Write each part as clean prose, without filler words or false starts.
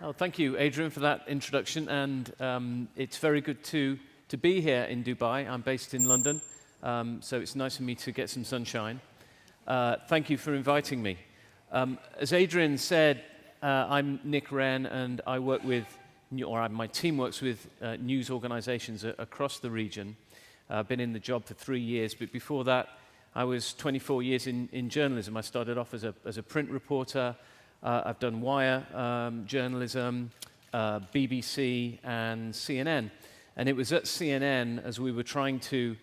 Oh, thank you, Adrian, for that introduction. And it's very good to be here in Dubai. I'm based in London, so it's nice for me to get some sunshine. Thank you for inviting me. As Adrian said, I'm Nick Wren, and I work with, my team works with news organizations across the region. I've been in the job for 3 years, but before that, I was 24 years in journalism. I started off as a print reporter. I've done Wire journalism, BBC, and CNN. And it was at CNN, as we were trying to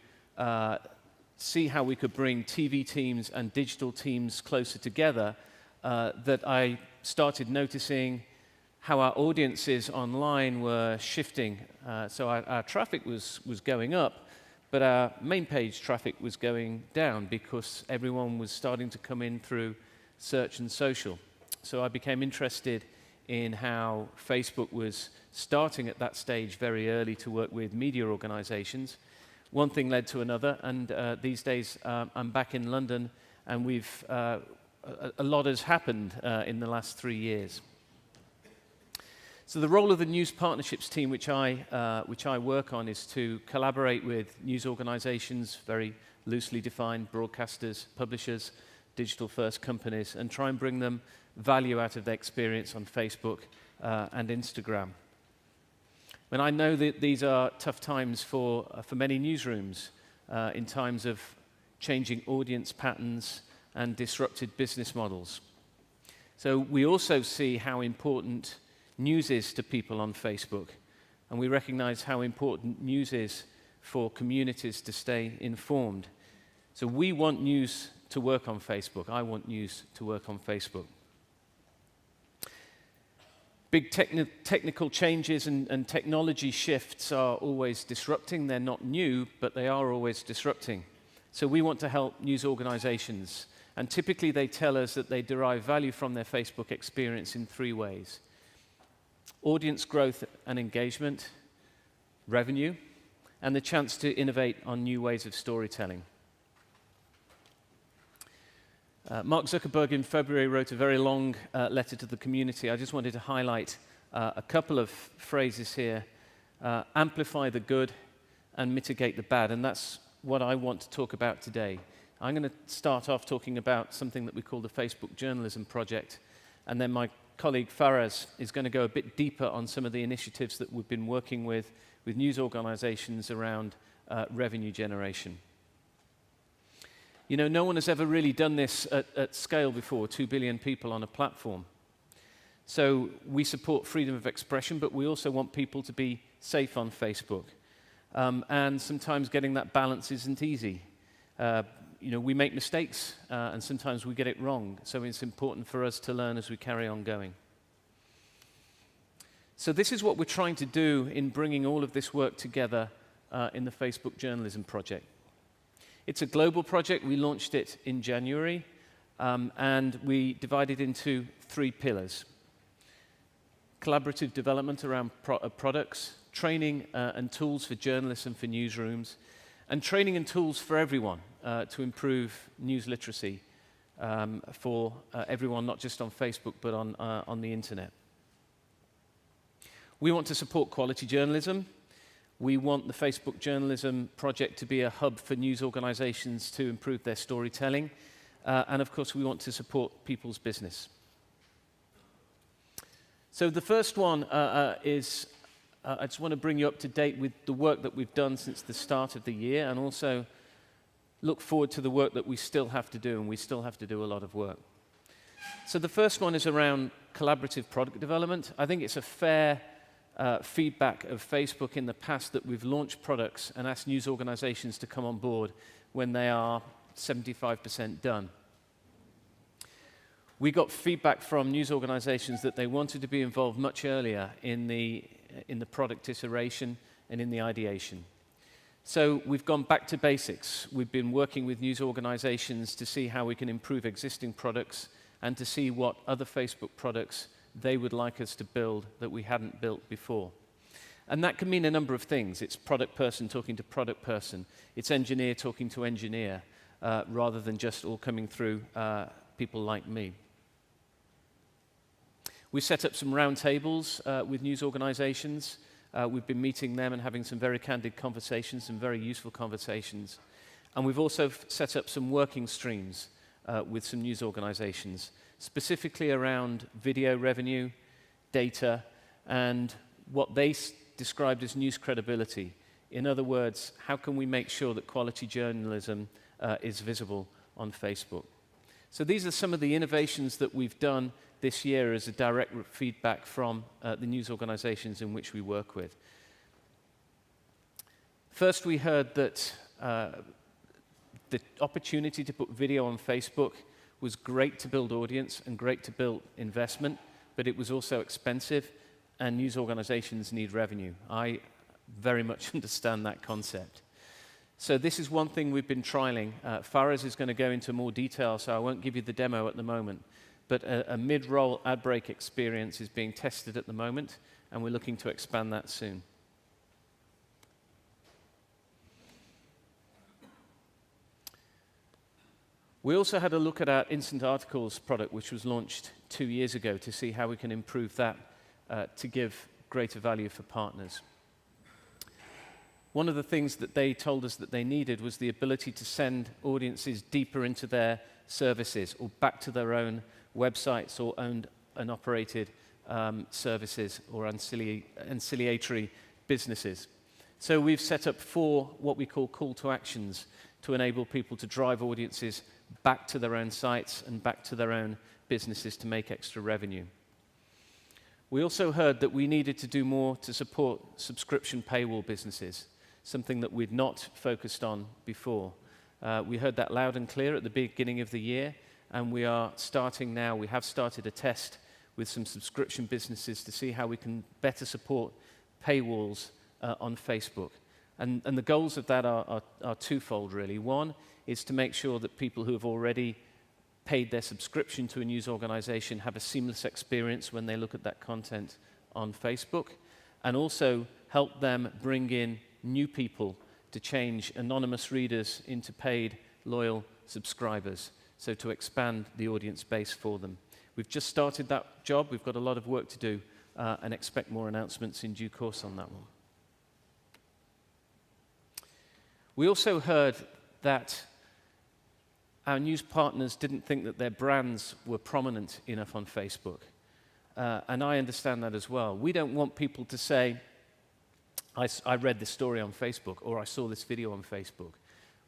see how we could bring TV teams and digital teams closer together, that I started noticing how our audiences online were shifting. So our traffic was going up, but our main page traffic was going down because everyone was starting to come in through search and social. So I became interested in how Facebook was starting at that stage very early to work with media organizations. One thing led to another, and these days I'm back in London, and a lot has happened in the last 3 years. So the role of the news partnerships team, which I work on, is to collaborate with news organizations, very loosely defined broadcasters, publishers, digital-first companies, and try and bring them value out of their experience on Facebook and Instagram. And I know that these are tough times for many newsrooms in times of changing audience patterns and disrupted business models. So we also see how important news is to people on Facebook, and we recognize how important news is for communities to stay informed. So we want news to work on Facebook. I want news to work on Facebook. Big technical changes and technology shifts are always disrupting. They're not new, but they are always disrupting. So we want to help news organizations. And typically they tell us that they derive value from their Facebook experience in 3 ways: audience growth and engagement, revenue, and the chance to innovate on new ways of storytelling. Mark Zuckerberg in February wrote a very long letter to the community. I just wanted to highlight a couple of phrases here. Amplify the good and mitigate the bad, and that's what I want to talk about today. I'm going to start off talking about something that we call the Facebook Journalism Project, and then my colleague Faraz is going to go a bit deeper on some of the initiatives that we've been working with news organizations around revenue generation. You know, no one has ever really done this at scale before, 2 billion people on a platform. So we support freedom of expression, but we also want people to be safe on Facebook. And sometimes getting that balance isn't easy. You know, we make mistakes, and sometimes we get it wrong. So it's important for us to learn as we carry on going. So this is what we're trying to do in bringing all of this work together in the Facebook Journalism Project. It's a global project. We launched it in January, and we divided into 3 pillars: collaborative development around products, training and tools for journalists and for newsrooms, and training and tools for everyone to improve news literacy for everyone, not just on Facebook, but on the internet. We want to support quality journalism. We want the Facebook Journalism Project to be a hub for news organizations to improve their storytelling. And of course, we want to support people's business. So the first one is, I just want to bring you up to date with the work that we've done since the start of the year, and also look forward to the work that we still have to do, and we still have to do a lot of work. So the first one is around collaborative product development. I think it's a fair feedback of Facebook in the past that we've launched products and asked news organizations to come on board when they are 75% done. We got feedback from news organizations that they wanted to be involved much earlier in the product iteration and in the ideation. So we've gone back to basics. We've been working with news organizations to see how we can improve existing products and to see what other Facebook products they would like us to build that we hadn't built before. And that can mean a number of things. It's product person talking to product person. It's engineer talking to engineer, rather than just all coming through people like me. We set up some roundtables with news organizations. We've been meeting them and having some very candid conversations, some very useful conversations. And we've also set up some working streams with some news organizations, specifically around video revenue, data, and what they described as news credibility. In other words, how can we make sure that quality journalism is visible on Facebook? So these are some of the innovations that we've done this year as a direct feedback from the news organizations in which we work with. First, we heard that the opportunity to put video on Facebook was great to build audience and great to build investment, but it was also expensive, and news organizations need revenue. I very much understand that concept. So this is one thing we've been trialing. Faraz is going to go into more detail, so I won't give you the demo at the moment. But a mid-roll ad break experience is being tested at the moment, and we're looking to expand that soon. We also had a look at our Instant Articles product, which was launched 2 years ago, to see how we can improve that to give greater value for partners. One of the things that they told us that they needed was the ability to send audiences deeper into their services or back to their own websites or owned and operated services or ancillary businesses. So we've set up 4 what we call call to actions to enable people to drive audiences back to their own sites and back to their own businesses to make extra revenue. We also heard that we needed to do more to support subscription paywall businesses, something that we'd not focused on before. We heard that loud and clear at the beginning of the year, and we are starting now. We have started a test with some subscription businesses to see how we can better support paywalls on Facebook. And the goals of that are twofold, really. One is to make sure that people who have already paid their subscription to a news organization have a seamless experience when they look at that content on Facebook, and also help them bring in new people to change anonymous readers into paid, loyal subscribers, so to expand the audience base for them. We've just started that job. We've got a lot of work to do, and expect more announcements in due course on that one. We also heard that our news partners didn't think that their brands were prominent enough on Facebook. And I understand that as well. We don't want people to say, I read this story on Facebook, or I saw this video on Facebook.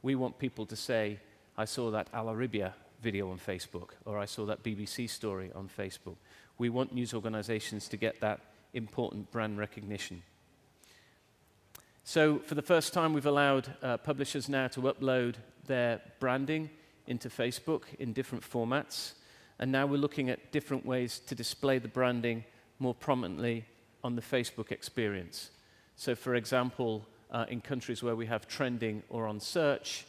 We want people to say, I saw that Al Arabiya video on Facebook, or I saw that BBC story on Facebook. We want news organizations to get that important brand recognition. So for the first time, we've allowed publishers now to upload their branding into Facebook in different formats. And now we're looking at different ways to display the branding more prominently on the Facebook experience. So for example, in countries where we have trending or on search,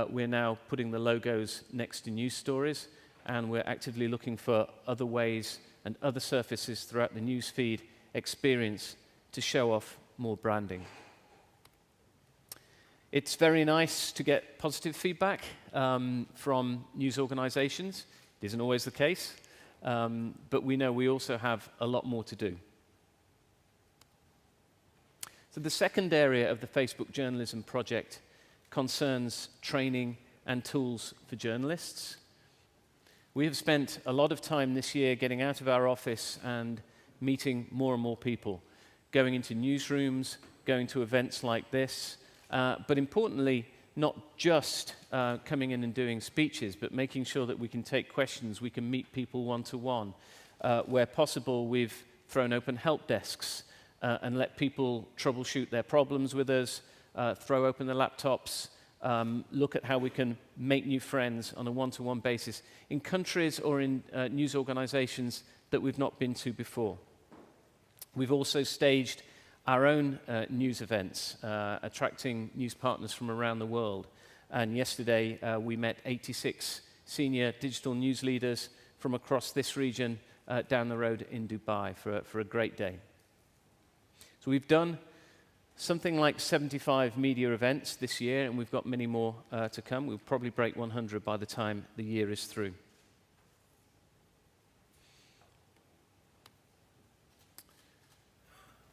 we're now putting the logos next to news stories, and we're actively looking for other ways and other surfaces throughout the newsfeed experience to show off more branding. It's very nice to get positive feedback from news organizations. It isn't always the case, but we know we also have a lot more to do. So the second area of the Facebook Journalism Project concerns training and tools for journalists. We have spent a lot of time this year getting out of our office and meeting more and more people, going into newsrooms, going to events like this, but importantly, not just coming in and doing speeches, but making sure that we can take questions, we can meet people one-to-one. Where possible, we've thrown open help desks and let people troubleshoot their problems with us, throw open the laptops, look at how we can make new friends on a one-to-one basis in countries or in news organizations that we've not been to before. We've also staged our own news events, attracting news partners from around the world. And yesterday, we met 86 senior digital news leaders from across this region down the road in Dubai for a great day. So we've done something like 75 media events this year, and we've got many more to come. We'll probably break 100 by the time the year is through.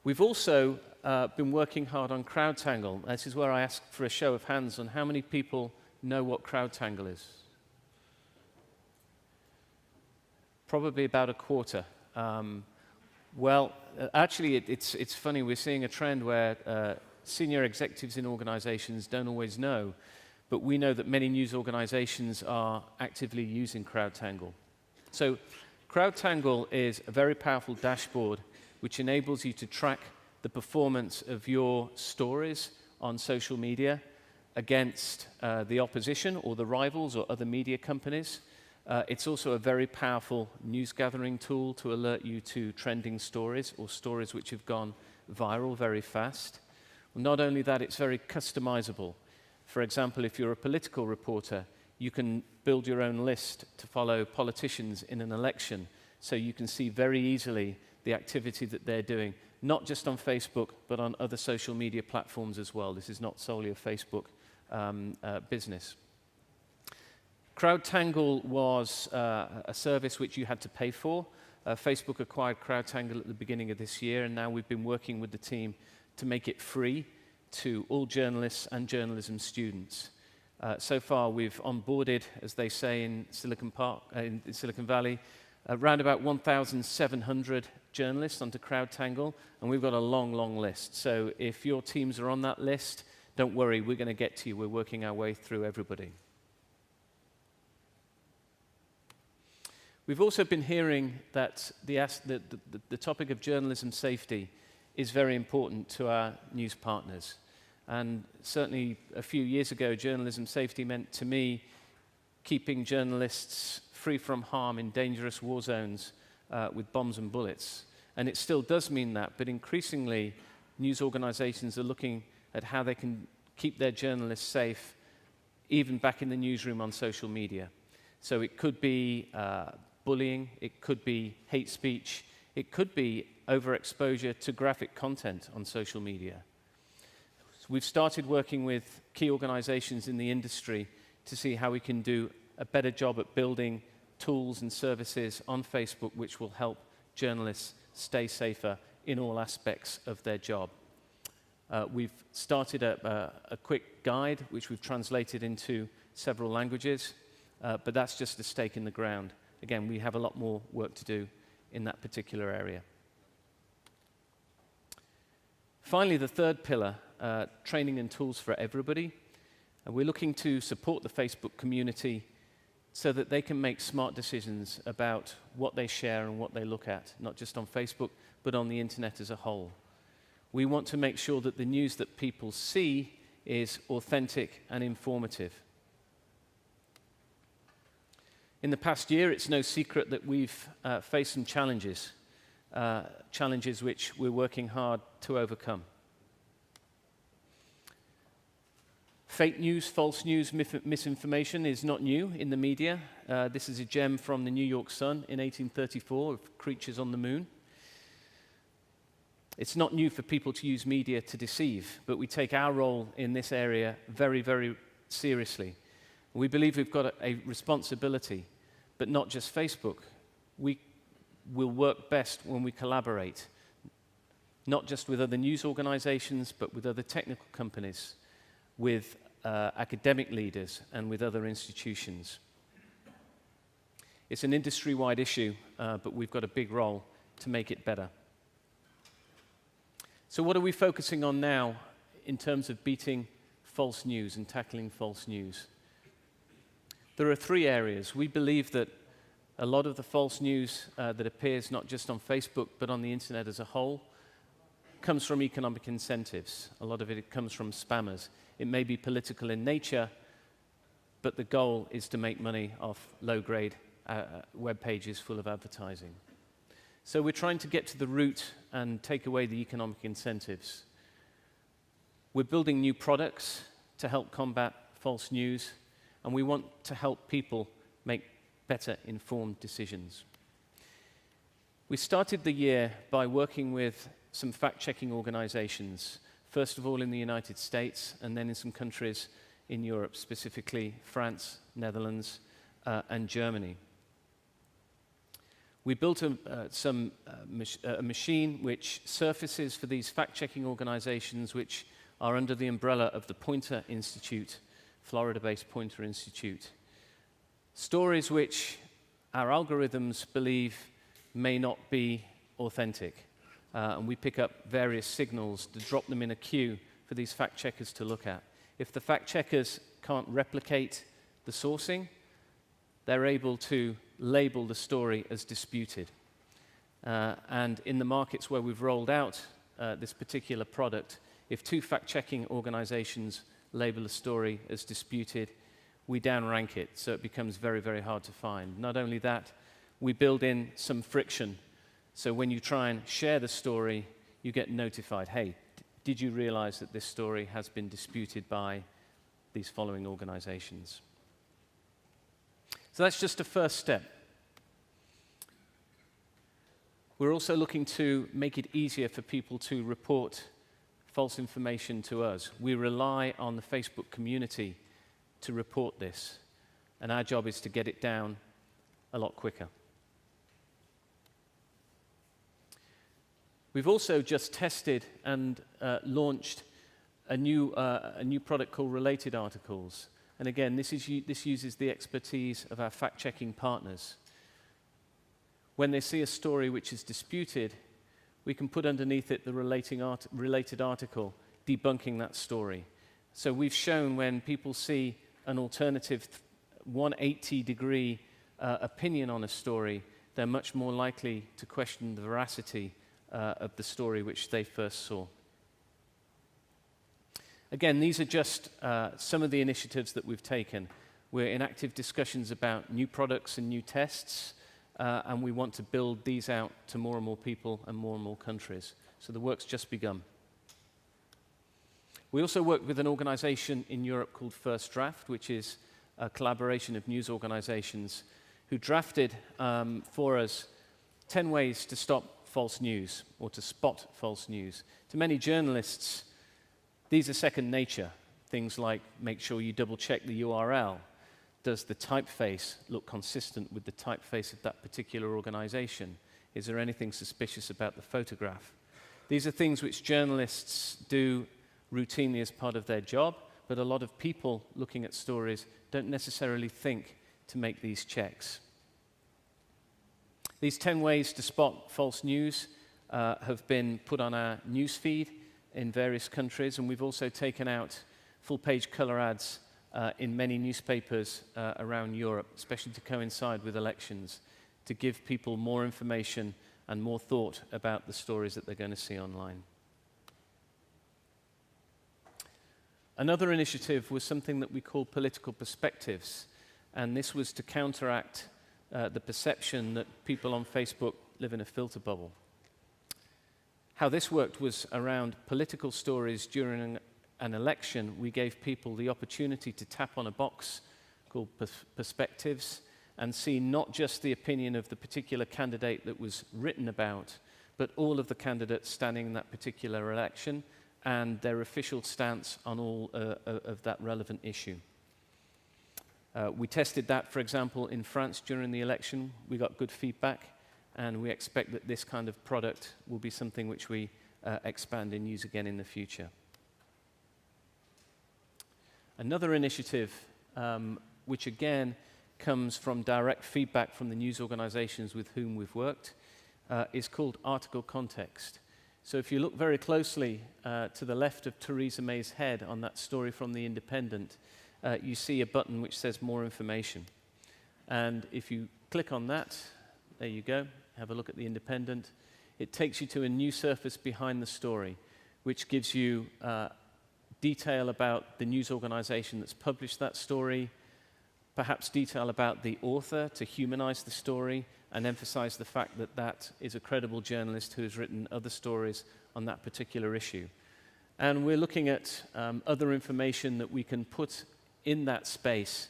We've also been working hard on CrowdTangle. This is where I ask for a show of hands on how many people know what CrowdTangle is. Probably about a quarter. Actually, it's funny. We're seeing a trend where senior executives in organizations don't always know, but we know that many news organizations are actively using CrowdTangle. So CrowdTangle is a very powerful dashboard which enables you to track the performance of your stories on social media against the opposition or the rivals or other media companies. It's also a very powerful news gathering tool to alert you to trending stories or stories which have gone viral very fast. Not only that, it's very customizable. For example, if you're a political reporter, you can build your own list to follow politicians in an election, so you can see very easily the activity that they're doing, not just on Facebook, but on other social media platforms as well. This is not solely a Facebook business. CrowdTangle was a service which you had to pay for. Facebook acquired CrowdTangle at the beginning of this year, and now we've been working with the team to make it free to all journalists and journalism students. So far, we've onboarded, as they say in Silicon Valley, around about 1,700 journalists onto CrowdTangle, and we've got a long, long list. So if your teams are on that list, don't worry, we're going to get to you. We're working our way through everybody. We've also been hearing that the topic of journalism safety is very important to our news partners. And certainly a few years ago, journalism safety meant to me keeping journalists free from harm in dangerous war zones with bombs and bullets. And it still does mean that, but increasingly news organizations are looking at how they can keep their journalists safe, even back in the newsroom on social media. So it could be bullying, it could be hate speech, it could be overexposure to graphic content on social media. So we've started working with key organizations in the industry to see how we can do a better job at building tools and services on Facebook which will help journalists stay safer in all aspects of their job. We've started a quick guide which we've translated into several languages, but that's just a stake in the ground. Again, we have a lot more work to do in that particular area. Finally, the third pillar, training and tools for everybody. We're looking to support the Facebook community so that they can make smart decisions about what they share and what they look at, not just on Facebook, but on the internet as a whole. We want to make sure that the news that people see is authentic and informative. In the past year, it's no secret that we've faced some challenges, challenges which we're working hard to overcome. Fake news, false news, misinformation is not new in the media. This is a gem from the New York Sun in 1834 of creatures on the moon. It's not new for people to use media to deceive, but we take our role in this area very, very seriously. We believe we've got a responsibility, but not just Facebook. We will work best when we collaborate, not just with other news organizations, but with other technical companies, with academic leaders, and with other institutions. It's an industry-wide issue, but we've got a big role to make it better. So what are we focusing on now in terms of beating false news and tackling false news? There are three areas. We believe that a lot of the false news that appears not just on Facebook, but on the internet as a whole, comes from economic incentives. A lot of it comes from spammers. It may be political in nature, but the goal is to make money off low-grade web pages full of advertising. So we're trying to get to the root and take away the economic incentives. We're building new products to help combat false news, and we want to help people make better informed decisions. We started the year by working with some fact-checking organizations, first of all in the United States, and then in some countries in Europe, specifically France, Netherlands, and Germany. We built a machine which surfaces for these fact-checking organizations which are under the umbrella of the Poynter Institute, Florida-based Poynter Institute. Stories which our algorithms believe may not be authentic. And we pick up various signals to drop them in a queue for these fact-checkers to look at. If the fact-checkers can't replicate the sourcing, they're able to label the story as disputed. And in the markets where we've rolled out this particular product, if two fact-checking organizations label a story as disputed, we downrank it, so it becomes very, very hard to find. Not only that, we build in some friction. So when you try and share the story, you get notified, hey, did you realize that this story has been disputed by these following organizations? So that's just a first step. We're also looking to make it easier for people to report false information to us. We rely on the Facebook community to report this, and our job is to get it down a lot quicker. We've also just tested and launched a new product called Related Articles. And again, this uses the expertise of our fact-checking partners. When they see a story which is disputed, we can put underneath it the related article debunking that story. So we've shown when people see an alternative 180-degree opinion on a story, they're much more likely to question the veracity of the story which they first saw. Again, these are just some of the initiatives that we've taken. We're in active discussions about new products and new tests, and we want to build these out to more and more people and more countries. So the work's just begun. We also work with an organization in Europe called First Draft, which is a collaboration of news organizations who drafted for us 10 ways to stop false news, or to spot false news. To many journalists, these are second nature. Things like make sure you double-check the URL. Does the typeface look consistent with the typeface of that particular organization? Is there anything suspicious about the photograph? These are things which journalists do routinely as part of their job, but a lot of people looking at stories don't necessarily think to make these checks. These 10 ways to spot false news have been put on our news feed in various countries, and we've also taken out full-page color ads in many newspapers around Europe, especially to coincide with elections, to give people more information and more thought about the stories that they're going to see online. Another initiative was something that we call political perspectives, and this was to counteract the perception that people on Facebook live in a filter bubble. How this worked was around political stories during an election. We gave people the opportunity to tap on a box called Perspectives and see not just the opinion of the particular candidate that was written about, but all of the candidates standing in that particular election and their official stance on all of that relevant issue. We tested that, for example, in France during the election. We got good feedback, and we expect that this kind of product will be something which we expand and use again in the future. Another initiative, which again comes from direct feedback from the news organizations with whom we've worked, is called Article Context. So if you look very closely to the left of Theresa May's head on that story from The Independent, you see a button which says More Information. And if you click on that, there you go, have a look at The Independent, it takes you to a new surface behind the story, which gives you detail about the news organization that's published that story, perhaps detail about the author to humanize the story and emphasize the fact that that is a credible journalist who has written other stories on that particular issue. And we're looking at other information that we can put in that space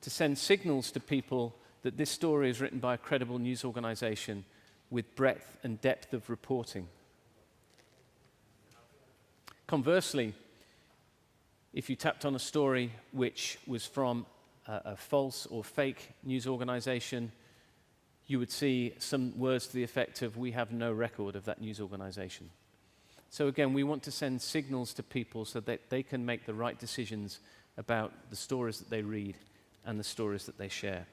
to send signals to people that this story is written by a credible news organization with breadth and depth of reporting. Conversely, if you tapped on a story which was from a false or fake news organization, you would see some words to the effect of, "We have no record of that news organization." So again, we want to send signals to people so that they can make the right decisions about the stories that they read and the stories that they share.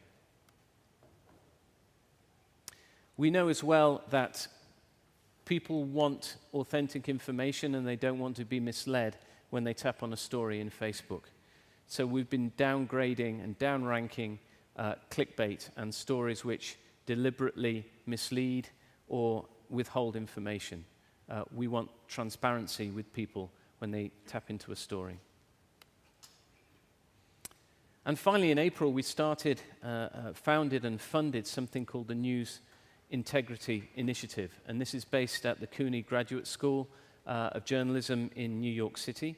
We know as well that people want authentic information and they don't want to be misled when they tap on a story in Facebook. So we've been downgrading and downranking clickbait and stories which deliberately mislead or withhold information. We want transparency with people when they tap into a story. And finally, in April, we founded and funded something called the News Integrity Initiative. And this is based at the CUNY Graduate School of Journalism in New York City.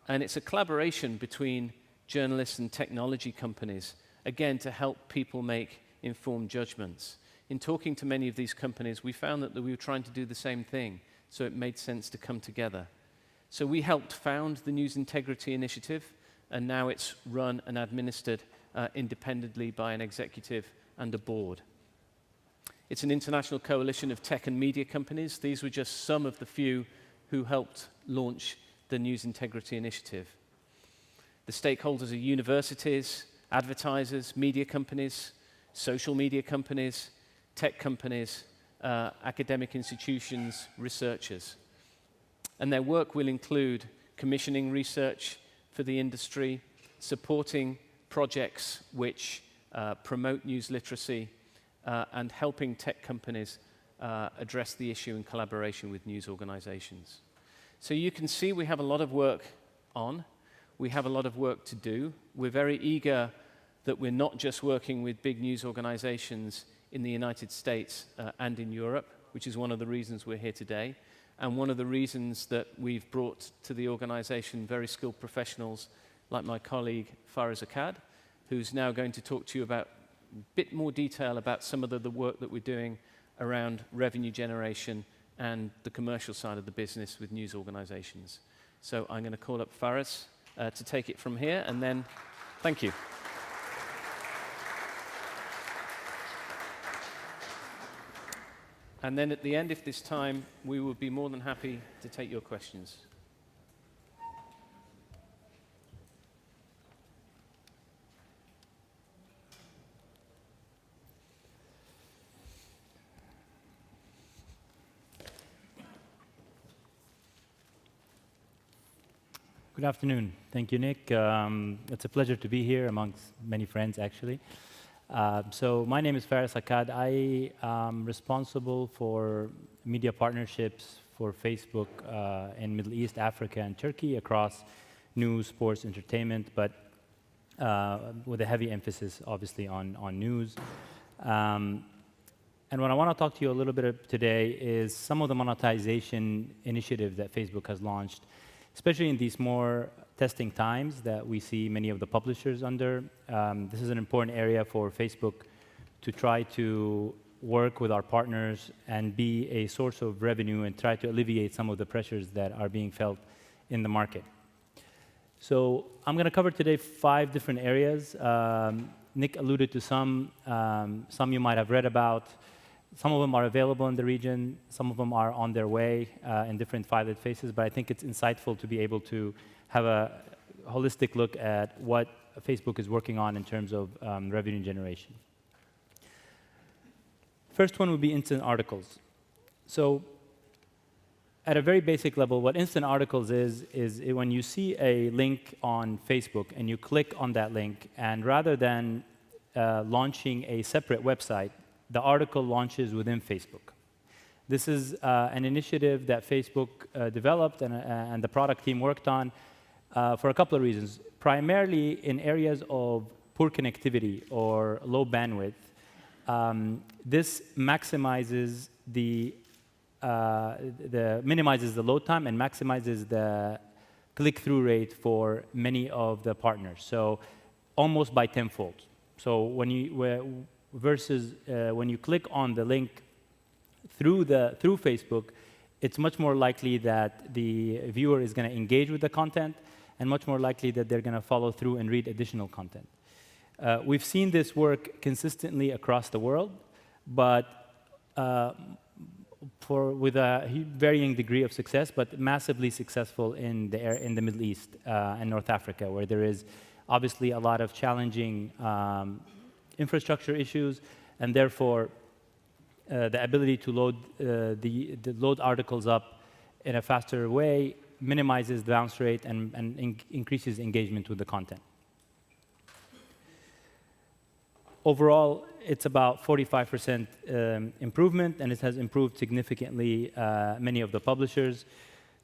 And it's a collaboration between journalists and technology companies, again, to help people make informed judgments. In talking to many of these companies, we found that we were trying to do the same thing, so it made sense to come together. So we helped found the News Integrity Initiative, and now it's run and administered independently by an executive and a board. It's an international coalition of tech and media companies. These were just some of the few who helped launch the News Integrity Initiative. The stakeholders are universities, advertisers, media companies, social media companies, tech companies, academic institutions, researchers. And their work will include commissioning research for the industry, supporting projects which promote news literacy, and helping tech companies address the issue in collaboration with news organizations. So you can see we have a lot of work on. We have a lot of work to do. We're very eager that we're not just working with big news organizations in the United States and in Europe, which is one of the reasons we're here today, and one of the reasons that we've brought to the organization very skilled professionals like my colleague Faraz Akkad, who's now going to talk to you about a bit more detail about some of the work that we're doing around revenue generation and the commercial side of the business with news organizations. So I'm going to call up Faraz to take it from here, and then thank you. And then at the end, if there's time, we will be more than happy to take your questions. Good afternoon. Thank you, Nick. It's a pleasure to be here amongst many friends, actually. So my name is Faraz Akkad. I am responsible for media partnerships for Facebook in Middle East, Africa, and Turkey across news, sports, entertainment, but with a heavy emphasis, obviously, on news. And what I want to talk to you a little bit today is some of the monetization initiatives that Facebook has launched, especially in these more testing times that we see many of the publishers under. This is an important area for Facebook to try to work with our partners and be a source of revenue and try to alleviate some of the pressures that are being felt in the market. So I'm going to cover today 5 different areas. Nick alluded to some you might have read about. Some of them are available in the region. Some of them are on their way in different pilot phases, but I think it's insightful to be able to have a holistic look at what Facebook is working on in terms of revenue generation. First one would be instant articles. So at a very basic level, what instant articles is when you see a link on Facebook and you click on that link, and rather than launching a separate website, the article launches within Facebook. This is an initiative that Facebook developed and the product team worked on for a couple of reasons. Primarily in areas of poor connectivity or low bandwidth, this maximizes minimizes the load time and maximizes the click-through rate for many of the partners. So almost by tenfold. So when you when you click on the link through Facebook, it's much more likely that the viewer is going to engage with the content, and much more likely that they're going to follow through and read additional content. We've seen this work consistently across the world, but with a varying degree of success, but massively successful in the Middle East and North Africa, where there is obviously a lot of challenging infrastructure issues, and therefore the ability to load articles up in a faster way minimizes the bounce rate and increases engagement with the content. Overall, it's about 45% improvement, and it has improved significantly many of the publishers.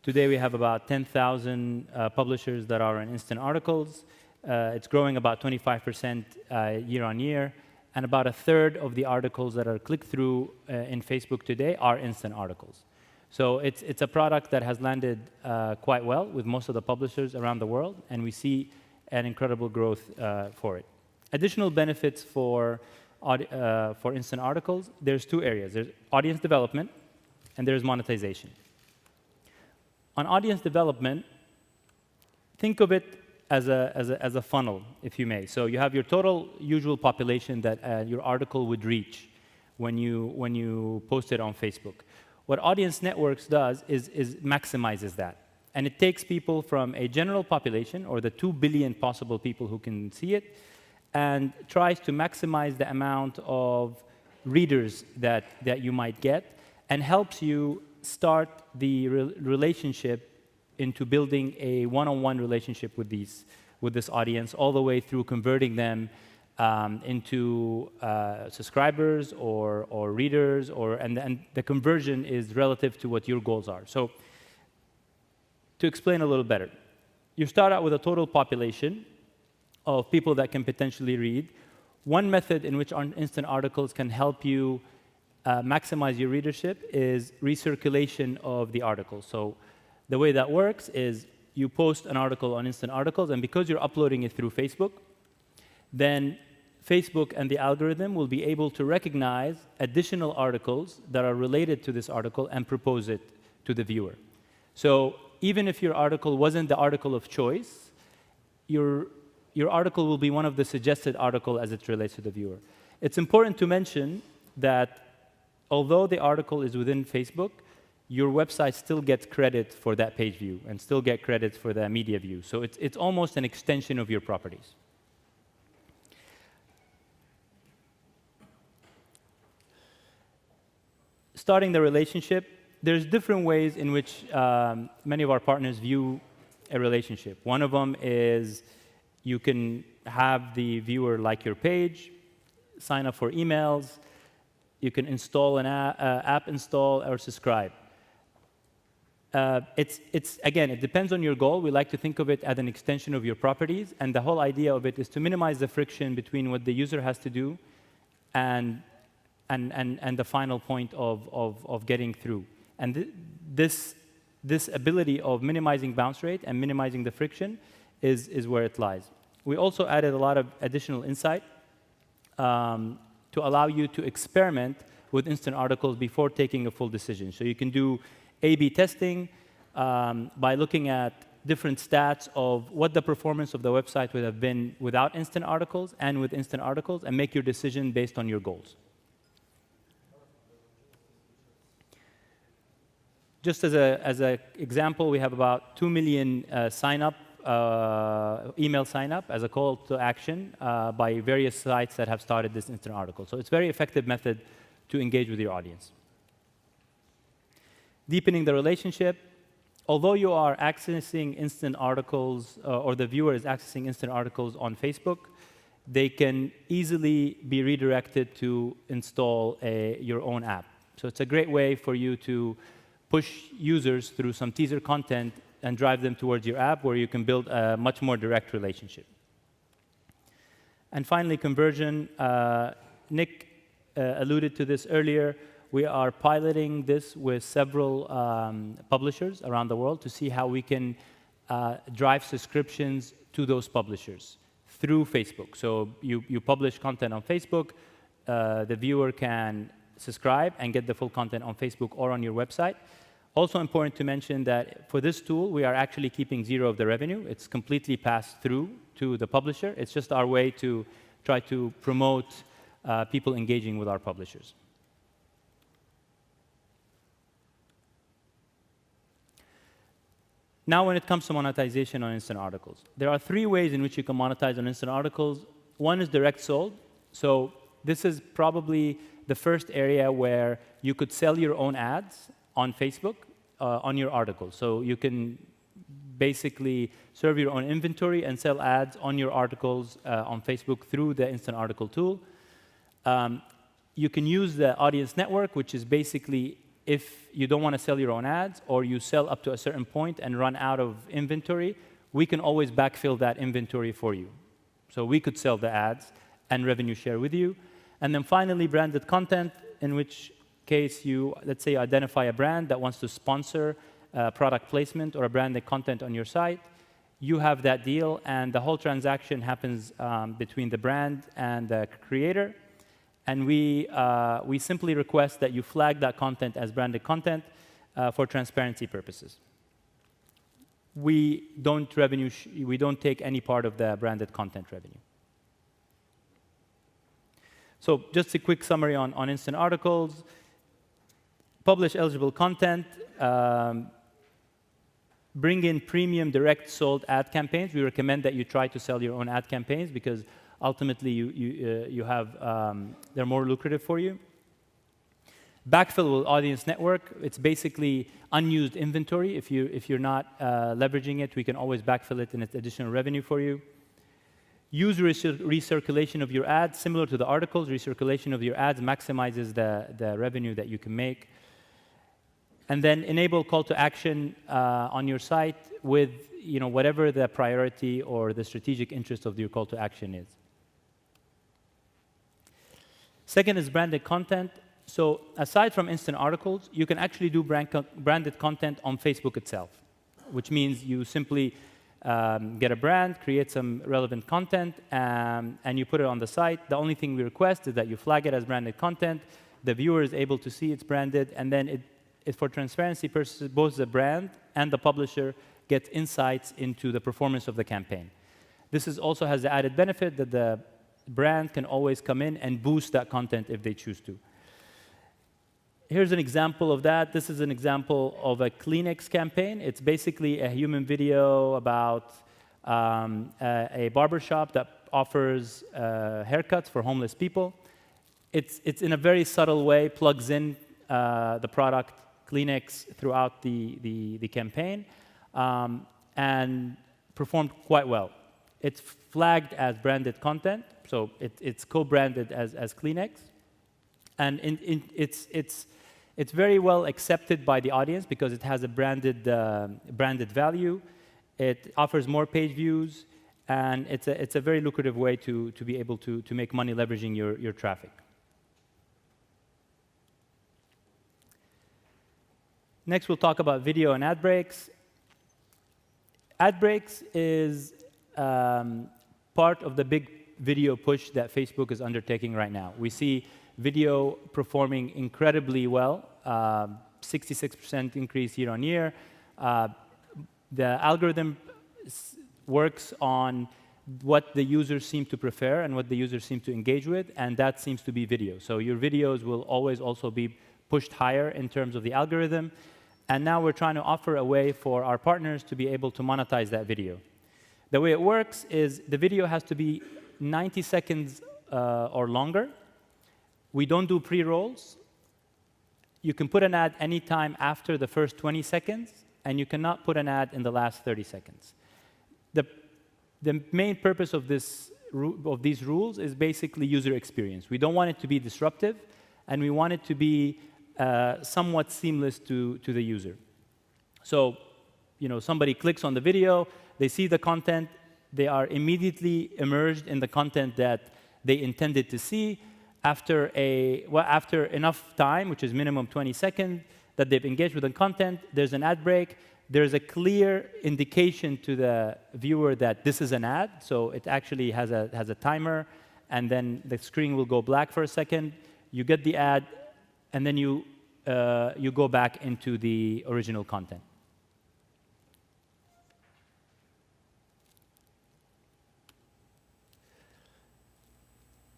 Today, we have about 10,000 publishers that are on Instant Articles. It's growing about 25% year on year, and about a third of the articles that are clicked through in Facebook today are Instant Articles. So it's a product that has landed quite well with most of the publishers around the world, and we see an incredible growth for it. Additional benefits for Instant Articles, there's two areas. There's audience development, and there's monetization. On audience development, think of it as a funnel, if you may. So you have your total usual population that your article would reach when you post it on Facebook. What Audience Networks does is maximizes that. And it takes people from a general population, or the 2 billion possible people who can see it, and tries to maximize the amount of readers that you might get, and helps you start the relationship into building a one-on-one relationship with this audience, all the way through converting them into subscribers or readers, and the conversion is relative to what your goals are. So to explain a little better, you start out with a total population of people that can potentially read. One method in which Instant Articles can help you maximize your readership is recirculation of the article. So the way that works is you post an article on Instant Articles, and because you're uploading it through Facebook, then Facebook and the algorithm will be able to recognize additional articles that are related to this article and propose it to the viewer. So even if your article wasn't the article of choice, your article will be one of the suggested articles as it relates to the viewer. It's important to mention that although the article is within Facebook, your website still gets credit for that page view and still get credits for the media view. So it's almost an extension of your properties. Starting the relationship, there's different ways in which many of our partners view a relationship. One of them is you can have the viewer like your page, sign up for emails, you can install an app install, or subscribe. Again, it depends on your goal. We like to think of it as an extension of your properties, and the whole idea of it is to minimize the friction between what the user has to do and the final point of getting through. And this ability of minimizing bounce rate and minimizing the friction is where it lies. We also added a lot of additional insight to allow you to experiment with Instant Articles before taking a full decision. So you can do A/B testing by looking at different stats of what the performance of the website would have been without Instant Articles and with Instant Articles, and make your decision based on your goals. Just as an example, we have about 2 million email sign-up as a call to action by various sites that have started this Instant Article. So it's a very effective method to engage with your audience. Deepening the relationship. Although you are accessing Instant Articles, or the viewer is accessing Instant Articles on Facebook, they can easily be redirected to install your own app. So it's a great way for you to push users through some teaser content and drive them towards your app, where you can build a much more direct relationship. And finally, conversion. Nick alluded to this earlier. We are piloting this with several publishers around the world to see how we can drive subscriptions to those publishers through Facebook. So you publish content on Facebook, the viewer can subscribe and get the full content on Facebook or on your website. Also important to mention that for this tool, we are actually keeping zero of the revenue. It's completely passed through to the publisher. It's just our way to try to promote people engaging with our publishers. Now, when it comes to monetization on Instant Articles, there are three ways in which you can monetize on Instant Articles. One is direct sold. So this is probably the first area where you could sell your own ads on Facebook on your articles. So you can basically serve your own inventory and sell ads on your articles on Facebook through the Instant Article tool. You can use the audience network, which is basically if you don't want to sell your own ads or you sell up to a certain point and run out of inventory, we can always backfill that inventory for you. So we could sell the ads and revenue share with you. And then finally, branded content, in which case you, let's say, identify a brand that wants to sponsor product placement or a branded content on your site. You have that deal, and the whole transaction happens between the brand and the creator. And we simply request that you flag that content as branded content for transparency purposes. We don't take any part of the branded content revenue. So just a quick summary on Instant Articles. Publish eligible content. Bring in premium direct sold ad campaigns. We recommend that you try to sell your own ad campaigns because ultimately they're more lucrative for you. Backfill with audience network. It's basically unused inventory. If you're not leveraging it, we can always backfill it and it's additional revenue for you. Use recirculation of your ads. Similar to the articles, recirculation of your ads maximizes the revenue that you can make. And then enable call to action on your site with whatever the priority or the strategic interest of your call to action is. Second is branded content. So aside from Instant Articles, you can actually do branded content on Facebook itself, which means you simply get a brand, create some relevant content, and you put it on the site. The only thing we request is that you flag it as branded content. The viewer is able to see it's branded, and then for transparency purposes, both the brand and the publisher get insights into the performance of the campaign. This also has the added benefit that the brand can always come in and boost that content if they choose to. Here's an example of that. This is an example of a Kleenex campaign. It's basically a human video about a barbershop that offers haircuts for homeless people. It's in a very subtle way, plugs in the product Kleenex throughout the campaign and performed quite well. It's flagged as branded content, so it's co-branded as Kleenex. And it's very well accepted by the audience because it has a branded value. It offers more page views, and it's a very lucrative way to be able to make money leveraging your traffic. Next, we'll talk about video and ad breaks. Ad breaks is part of the big video push that Facebook is undertaking right now. We see video performing incredibly well, 66% increase year on year. The algorithm works on what the users seem to prefer and what the users seem to engage with, and that seems to be video. So your videos will always also be pushed higher in terms of the algorithm. And now we're trying to offer a way for our partners to be able to monetize that video. The way it works is the video has to be 90 seconds or longer. We don't do pre-rolls. You can put an ad anytime after the first 20 seconds, and you cannot put an ad in the last 30 seconds. The main purpose of these rules is basically user experience. We don't want it to be disruptive, and we want it to be somewhat seamless to the user. So, somebody clicks on the video, they see the content, they are immediately immersed in the content that they intended to see. After enough time, which is minimum 20 seconds, that they've engaged with the content, there's an ad break. There's a clear indication to the viewer that this is an ad. So it actually has a timer, and then the screen will go black for a second. You get the ad, and then you go back into the original content.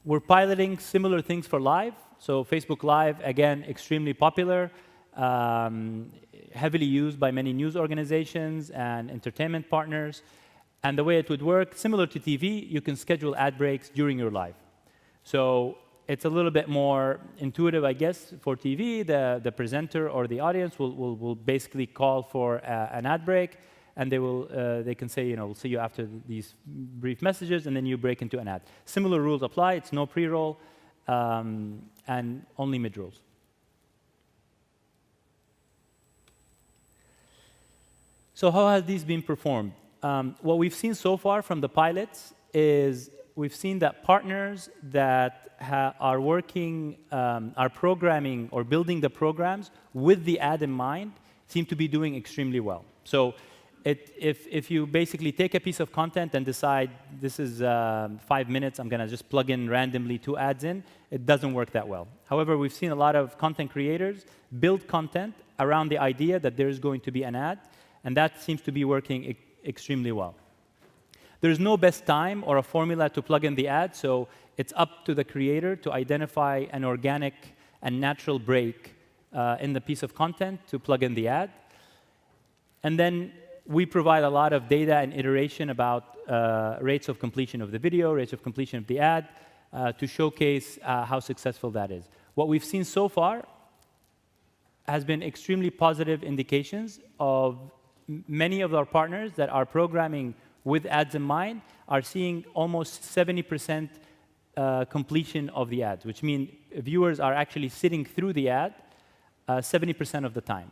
We're piloting similar things for Live. So Facebook Live, again, extremely popular. heavily used by many news organizations and entertainment partners. And the way it would work, similar to TV, you can schedule ad breaks during your live. So it's a little bit more intuitive, I guess, for TV. The presenter or the audience will basically call for an ad break, and they can say, we'll see you after these brief messages, and then you break into an ad. Similar rules apply. It's no pre-roll and only mid-rolls. So how has these been performed? What we've seen so far from the pilots is we've seen that partners that are working, are programming or building the programs with the ad in mind seem to be doing extremely well. So if you basically take a piece of content and decide this is 5 minutes, I'm going to just plug in randomly 2 ads in, it doesn't work that well. However, we've seen a lot of content creators build content around the idea that there's going to be an ad, and that seems to be working extremely well. There's no best time or a formula to plug in the ad, so it's up to the creator to identify an organic and natural break in the piece of content to plug in the ad. And then we provide a lot of data and iteration about rates of completion of the video, rates of completion of the ad, to showcase how successful that is. What we've seen so far has been extremely positive indications of many of our partners that are programming with ads in mind are seeing almost 70% completion of the ads, which means viewers are actually sitting through the ad 70% of the time,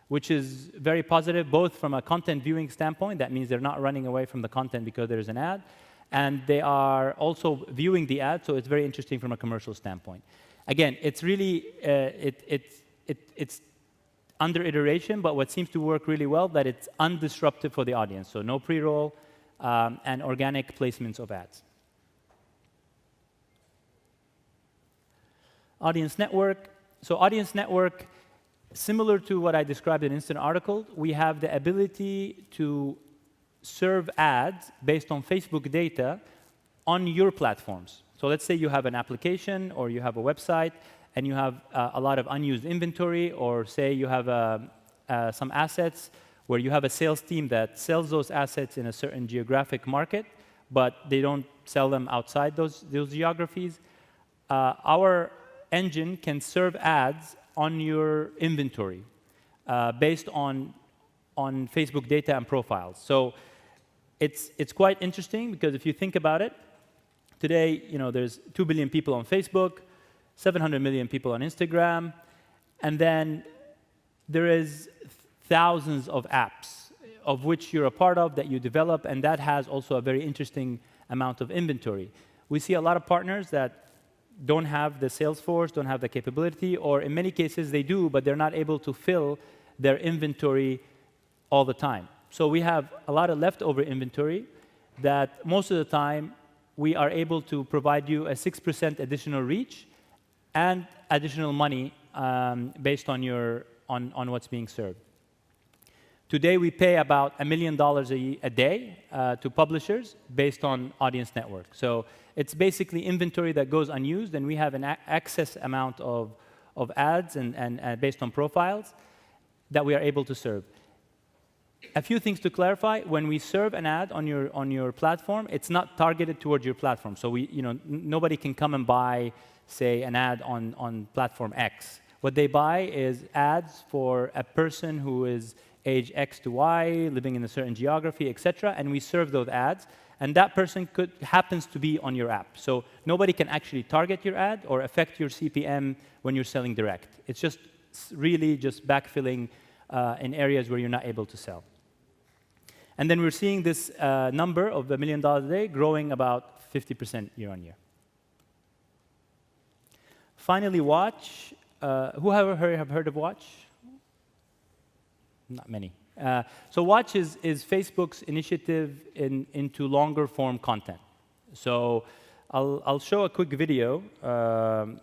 which is very positive, both from a content viewing standpoint, that means they're not running away from the content because there's an ad, and they are also viewing the ad, so it's very interesting from a commercial standpoint. Again, it's really, it's under iteration, but what seems to work really well, that it's undisruptive for the audience, so no pre-roll and organic placements of ads. Audience network. So audience network, similar to what I described in Instant Article, we have the ability to serve ads based on Facebook data on your platforms. So let's say you have an application or you have a website and you have a lot of unused inventory, or say you have some assets where you have a sales team that sells those assets in a certain geographic market, but they don't sell them outside those geographies. Our engine can serve ads on your inventory based on Facebook data and profiles. So it's quite interesting, because if you think about it, today there's 2 billion people on Facebook, 700 million people on Instagram, and then there is thousands of apps of which you're a part of that you develop, and that has also a very interesting amount of inventory. We see a lot of partners that don't have the sales force, don't have the capability, or in many cases they do, but they're not able to fill their inventory all the time. So we have a lot of leftover inventory that most of the time we are able to provide you a 6% additional reach and additional money based on what's being served. Today we pay about $1 million a day to publishers based on audience network. So it's basically inventory that goes unused, and we have an excess amount of ads and based on profiles that we are able to serve. A few things to clarify: when we serve an ad on your platform, it's not targeted towards your platform. So nobody can come and buy, say, an ad on platform X. What they buy is ads for a person who is age X to Y, living in a certain geography, etc., and we serve those ads. And that person happens to be on your app. So nobody can actually target your ad or affect your CPM when you're selling direct. It's just really just backfilling in areas where you're not able to sell. And then we're seeing this number of $1 million a day growing about 50% year on year. Finally, Watch. Who have heard of Watch? Not many. So Watch is Facebook's initiative into longer form content. So I'll show a quick video. Can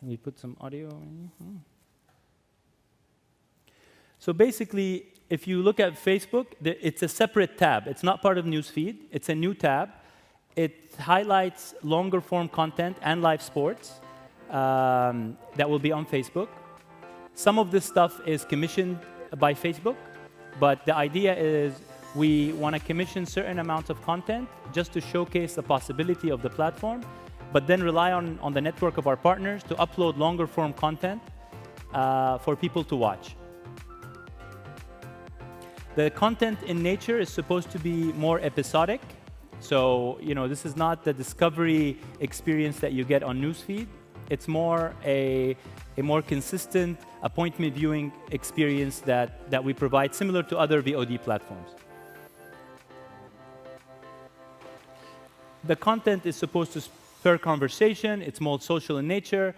we put some audio in? So basically, if you look at Facebook, it's a separate tab. It's not part of Newsfeed. It's a new tab. It highlights longer form content and live sports that will be on Facebook. Some of this stuff is commissioned by Facebook, but the idea is we want to commission certain amounts of content just to showcase the possibility of the platform, but then rely on the network of our partners to upload longer form content for people to watch. The content in nature is supposed to be more episodic. So, this is not the discovery experience that you get on newsfeed. It's more a more consistent appointment viewing experience that we provide, similar to other VOD platforms. The content is supposed to spur conversation. It's more social in nature.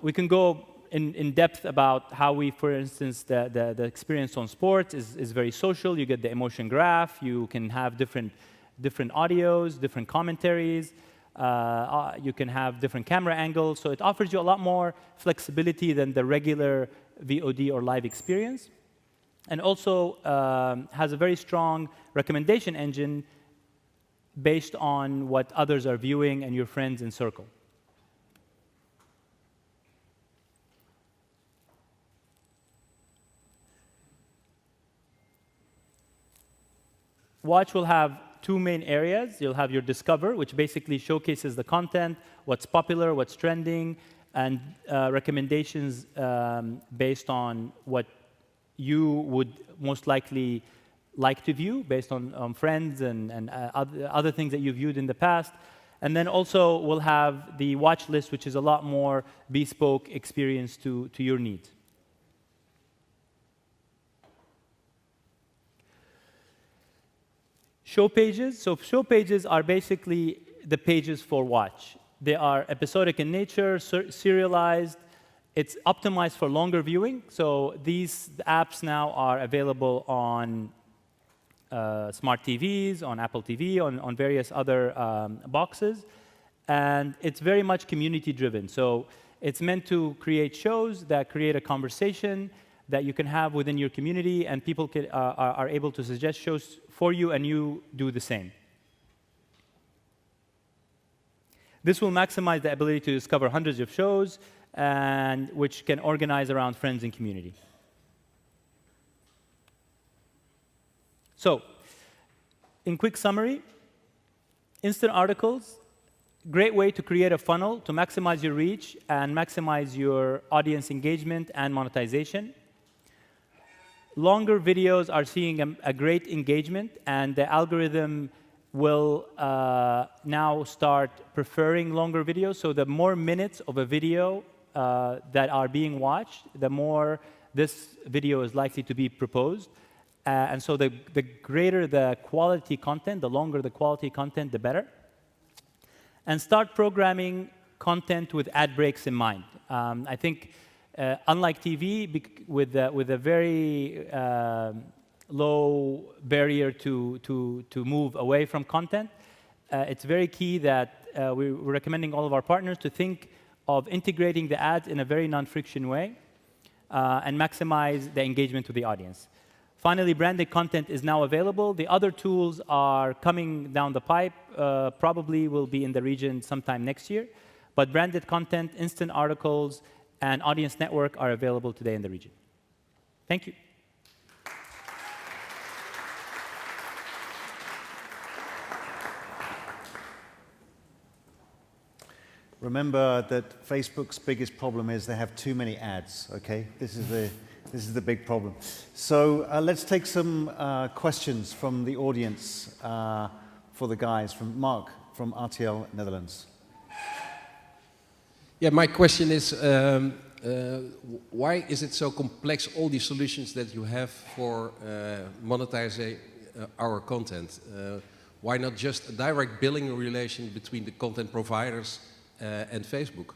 We can go in depth about how we, for instance, the experience on sports is very social. You get the emotion graph. You can have different audios, different commentaries. You can have different camera angles. So it offers you a lot more flexibility than the regular VOD or live experience. And also has a very strong recommendation engine based on what others are viewing and your friends in circle. Watch will have two main areas. You'll have your Discover, which basically showcases the content, what's popular, what's trending, and recommendations based on what you would most likely like to view, based on friends and other things that you've viewed in the past. And then also we'll have the watch list, which is a lot more bespoke experience to your needs. Show pages. So show pages are basically the pages for Watch. They are episodic in nature, serialized. It's optimized for longer viewing. So these apps now are available on smart TVs, on Apple TV, on various other boxes. And it's very much community-driven. So it's meant to create shows that create a conversation that you can have within your community, and people are able to suggest shows for you, and you do the same. This will maximize the ability to discover hundreds of shows, and which can organize around friends and community. So, in quick summary, instant articles, great way to create a funnel to maximize your reach and maximize your audience engagement and monetization. Longer videos are seeing a great engagement, and the algorithm will now start preferring longer videos. So the more minutes of a video that are being watched, the more this video is likely to be proposed. And so the greater the quality content, the longer the quality content, the better. And start programming content with ad breaks in mind. I think unlike TV, with a very low barrier to move away from content, it's very key that we're recommending all of our partners to think of integrating the ads in a very non-friction way and maximize the engagement with the audience. Finally, branded content is now available. The other tools are coming down the pipe, probably will be in the region sometime next year. But branded content, instant articles, and audience network are available today in the region. Thank you. Remember that Facebook's biggest problem is they have too many ads, okay? This is the big problem. So let's take some questions from the audience for the guys. From Mark from RTL Netherlands. Yeah, my question is, why is it so complex, all these solutions that you have for monetizing our content? Why not just a direct billing relation between the content providers and Facebook?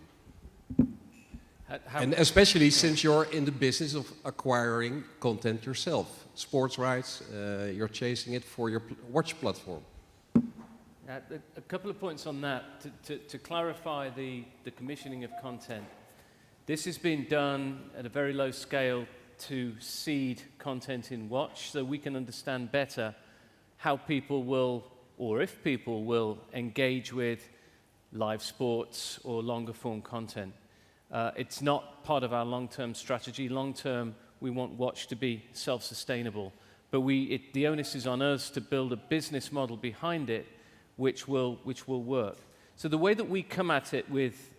And especially since you're in the business of acquiring content yourself. Sports rights, you're chasing it for your watch platform. A couple of points on that. To clarify the commissioning of content, this has been done at a very low scale to seed content in Watch, so we can understand better how people will, or if people will, engage with live sports or longer form content. It's not part of our long-term strategy. Long-term, we want Watch to be self-sustainable. But the onus is on us to build a business model behind it which will work. So the way that we come at it with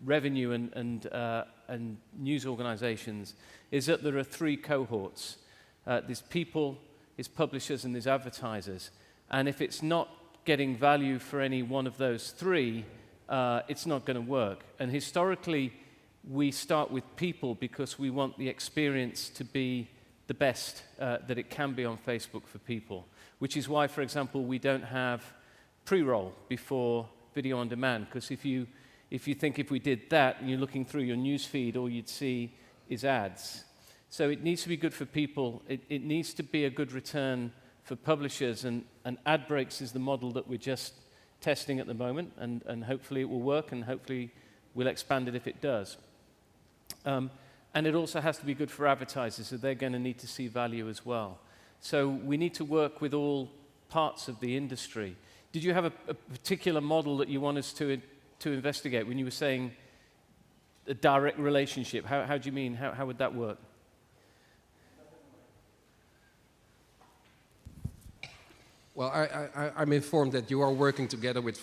revenue and news organizations is that there are three cohorts. There's people, there's publishers, and there's advertisers. And if it's not getting value for any one of those three, it's not going to work. And historically, we start with people because we want the experience to be the best that it can be on Facebook for people, which is why, for example, we don't have pre-roll before video on demand, because if you think if we did that and you're looking through your news feed, all you'd see is ads. So it needs to be good for people. It needs to be a good return for publishers, and ad breaks is the model that we're just testing at the moment, and hopefully it will work, and hopefully we'll expand it if it does. And it also has to be good for advertisers, so they're going to need to see value as well. So we need to work with all parts of the industry. Did you have a particular model that you want us to investigate when you were saying a direct relationship? How do you mean? How would that work? Well, I'm informed that you are working together with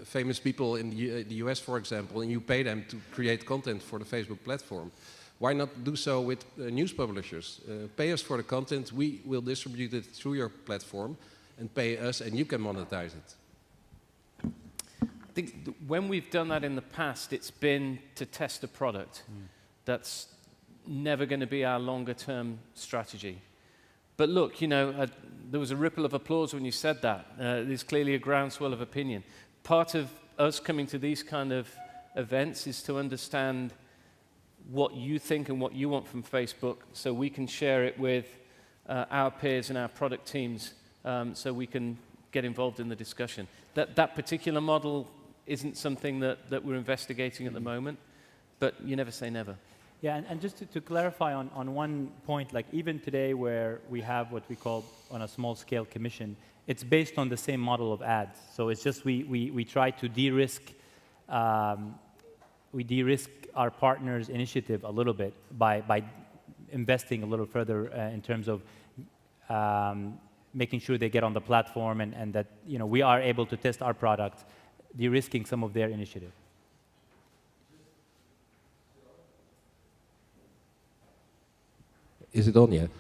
famous people in the US, for example, and you pay them to create content for the Facebook platform. Why not do so with news publishers? Pay us for the content, we will distribute it through your platform, and pay us, and you can monetize it. I think when we've done that in the past, it's been to test a product. That's never going to be our longer-term strategy. But look, you know, there was a ripple of applause when you said that. There's clearly a groundswell of opinion. Part of us coming to these kind of events is to understand what you think and what you want from Facebook, so we can share it with our peers and our product teams, so we can get involved in the discussion. That particular model isn't something that we're investigating at the moment, but you never say never. Yeah, and just to clarify on one point, like even today where we have what we call on a small scale commission, it's based on the same model of ads. So it's just we try to de-risk our partners' initiative a little bit by investing a little further in terms of making sure they get on the platform and that we are able to test our product, de-risking some of their initiative. Is it on yet?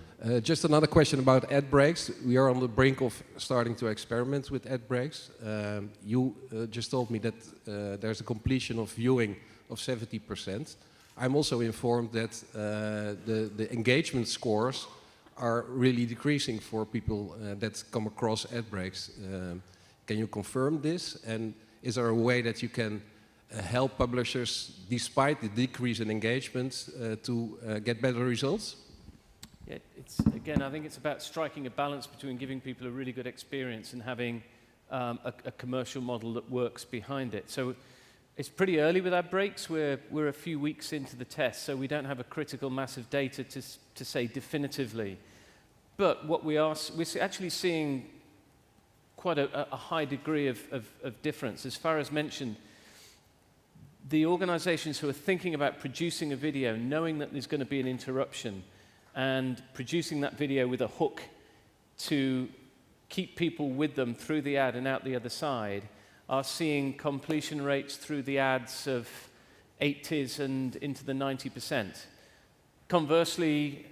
Just another question about ad breaks. We are on the brink of starting to experiment with ad breaks. You just told me that there's a completion of viewing of 70%. I'm also informed that the engagement scores are really decreasing for people that come across ad breaks. Can you confirm this? And is there a way that you can help publishers, despite the decrease in engagement, to get better results? Yeah, again, I think it's about striking a balance between giving people a really good experience and having a commercial model that works behind it. So it's pretty early with ad breaks. We're a few weeks into the test, so we don't have a critical mass of data to say definitively. But what we're actually seeing quite a high degree of difference. As Faraz mentioned, the organizations who are thinking about producing a video, knowing that there's going to be an interruption, and producing that video with a hook to keep people with them through the ad and out the other side, are seeing completion rates through the ads of 80s and into the 90%. Conversely,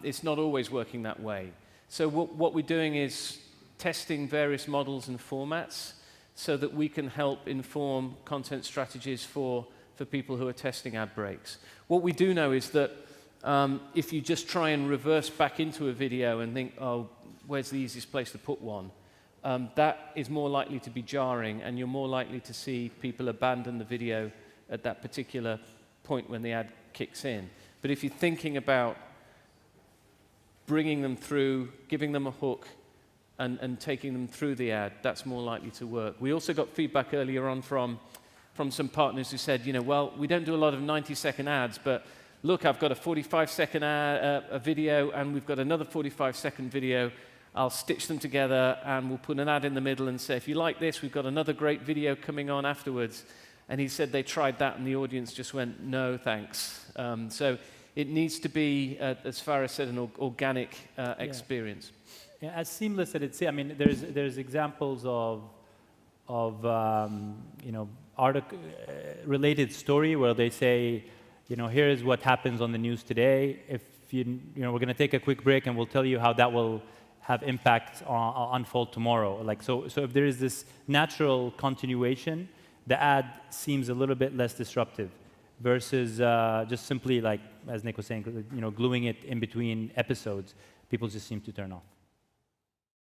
it's not always working that way. So what we're doing is testing various models and formats so that we can help inform content strategies for people who are testing ad breaks. What we do know is that if you just try and reverse back into a video and think, oh, where's the easiest place to put one, that is more likely to be jarring, and you're more likely to see people abandon the video at that particular point when the ad kicks in. But if you're thinking about bringing them through, giving them a hook, and taking them through the ad, that's more likely to work. We also got feedback earlier on from some partners who said, well, we don't do a lot of 90-second ads, but look, I've got a 45-second a video, and we've got another 45-second video. I'll stitch them together, and we'll put an ad in the middle and say, if you like this, we've got another great video coming on afterwards. And he said they tried that and the audience just went, no, thanks. So it needs to be, as Faris said, an organic experience. Yeah, as seamless as it's, I mean, there's examples of you know, related story where they say, you know, here is what happens on the news today. If you know, we're going to take a quick break and we'll tell you how that will have impact on unfold tomorrow. Like so if there is this natural continuation, the ad seems a little bit less disruptive versus just simply, like as Nick was saying, you know, gluing it in between episodes. People just seem to turn off.